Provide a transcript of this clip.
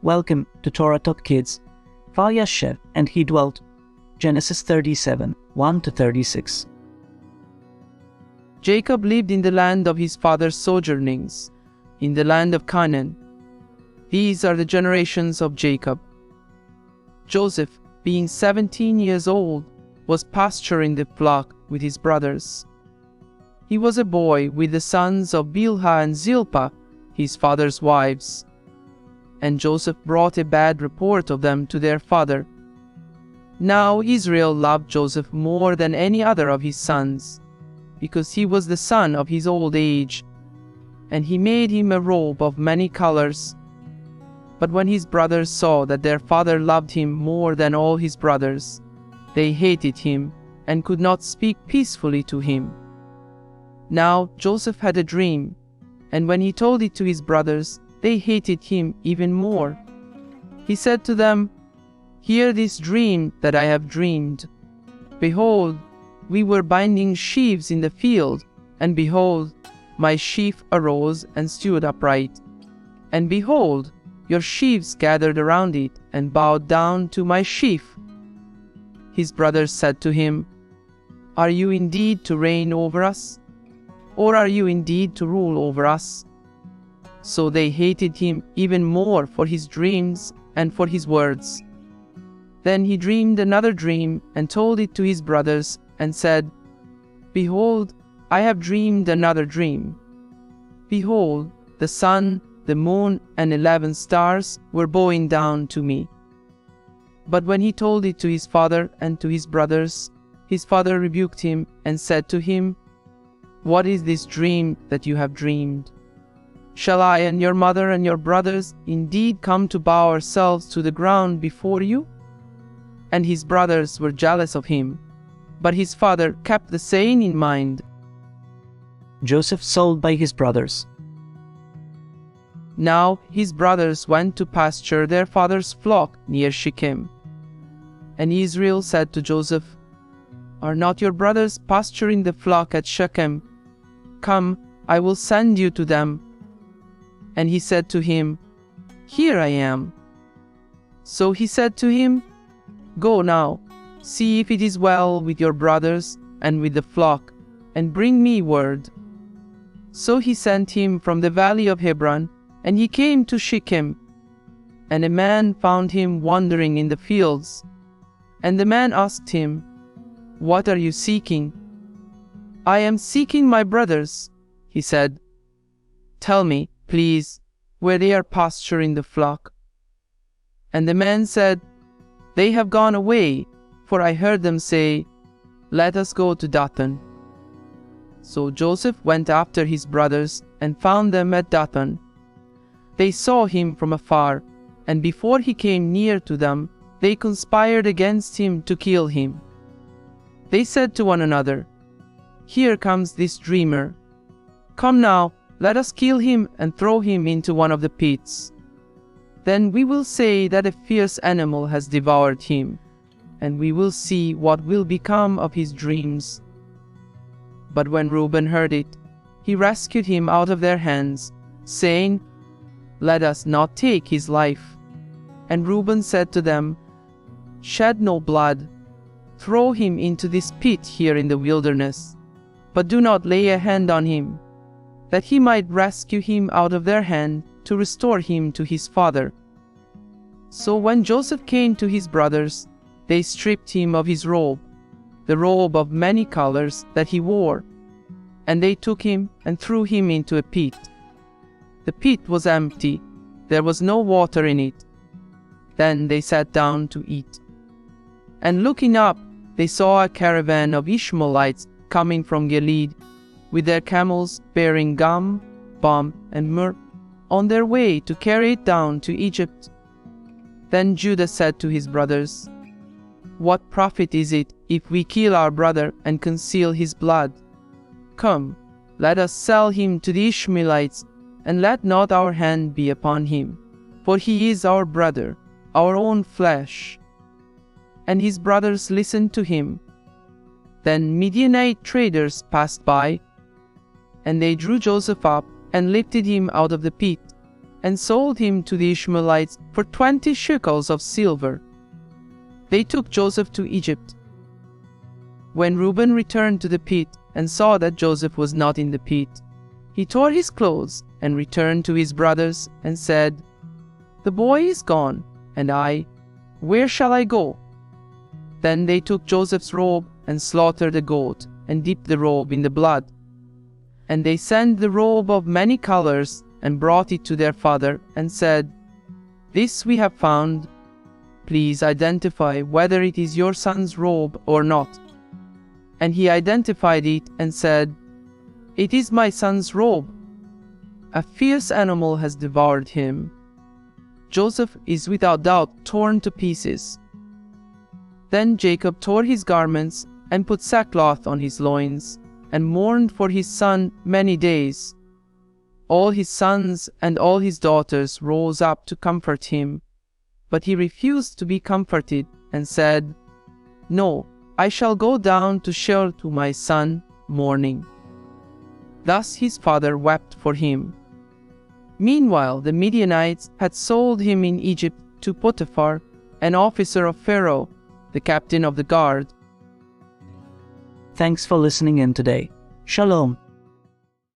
Welcome to Torah Talk Kids. Vayashev and he dwelt. Genesis 37, 1-36. Jacob lived in the land of his father's sojournings, in the land of Canaan. These are the generations of Jacob. Joseph, being 17 years old, was pasturing the flock with his brothers. He was a boy with the sons of Bilhah and Zilpah, his father's wives. And Joseph brought a bad report of them to their father. Now Israel loved Joseph more than any other of his sons, because he was the son of his old age, and he made him a robe of many colors. But when his brothers saw that their father loved him more than all his brothers, they hated him and could not speak peacefully to him. Now Joseph had a dream, and when he told it to his brothers, they hated him even more. He said to them, "Hear this dream that I have dreamed. Behold, we were binding sheaves in the field, and behold, my sheaf arose and stood upright. And behold, your sheaves gathered around it and bowed down to my sheaf." His brothers said to him, "Are you indeed to reign over us? Or are you indeed to rule over us?" So they hated him even more for his dreams and for his words. Then he dreamed another dream and told it to his brothers and said, "Behold, I have dreamed another dream. Behold, the sun, the moon, and 11 stars were bowing down to me." But when he told it to his father and to his brothers, his father rebuked him and said to him, "What is this dream that you have dreamed? Shall I and your mother and your brothers indeed come to bow ourselves to the ground before you?" And his brothers were jealous of him, but his father kept the saying in mind. Joseph sold by his brothers. Now his brothers went to pasture their father's flock near Shechem. And Israel said to Joseph, "Are not your brothers pasturing the flock at Shechem? Come, I will send you to them." And he said to him, "Here I am." So he said to him, "Go now, see if it is well with your brothers and with the flock, and bring me word." So he sent him from the valley of Hebron, and he came to Shechem. And a man found him wandering in the fields. And the man asked him, "What are you seeking?" "I am seeking my brothers," he said. "Tell me, please, where they are pasturing the flock." And the man said, "They have gone away, for I heard them say, 'Let us go to Dathan.'" So Joseph went after his brothers and found them at Dathan. They saw him from afar, and before he came near to them, they conspired against him to kill him. They said to one another, "Here comes this dreamer. Come now, let us kill him and throw him into one of the pits. Then we will say that a fierce animal has devoured him, and we will see what will become of his dreams." But when Reuben heard it, he rescued him out of their hands, saying, "Let us not take his life." And Reuben said to them, "Shed no blood. Throw him into this pit here in the wilderness, but do not lay a hand on him, that he might rescue him out of their hand to restore him to his father." So when Joseph came to his brothers, they stripped him of his robe, the robe of many colors that he wore, and they took him and threw him into a pit. The pit was empty, there was no water in it. Then they sat down to eat. And looking up, they saw a caravan of Ishmaelites coming from Gilead, with their camels bearing gum, balm, and myrrh, on their way to carry it down to Egypt. Then Judah said to his brothers, "What profit is it if we kill our brother and conceal his blood? Come, let us sell him to the Ishmaelites, and let not our hand be upon him, for he is our brother, our own flesh." And his brothers listened to him. Then Midianite traders passed by, and they drew Joseph up and lifted him out of the pit, and sold him to the Ishmaelites for 20 shekels of silver. They took Joseph to Egypt. When Reuben returned to the pit and saw that Joseph was not in the pit, he tore his clothes and returned to his brothers and said, "The boy is gone, and I, where shall I go?" Then they took Joseph's robe and slaughtered a goat and dipped the robe in the blood. And they sent the robe of many colors and brought it to their father and said, "This we have found. Please identify whether it is your son's robe or not." And he identified it and said, "It is my son's robe. A fierce animal has devoured him. Joseph is without doubt torn to pieces." Then Jacob tore his garments and put sackcloth on his loins, and mourned for his son many days. All his sons and all his daughters rose up to comfort him, but he refused to be comforted and said, "No, I shall go down to Sheol to my son, mourning." Thus his father wept for him. Meanwhile the Midianites had sold him in Egypt to Potiphar, an officer of Pharaoh, the captain of the guard. Thanks for listening in today. Shalom.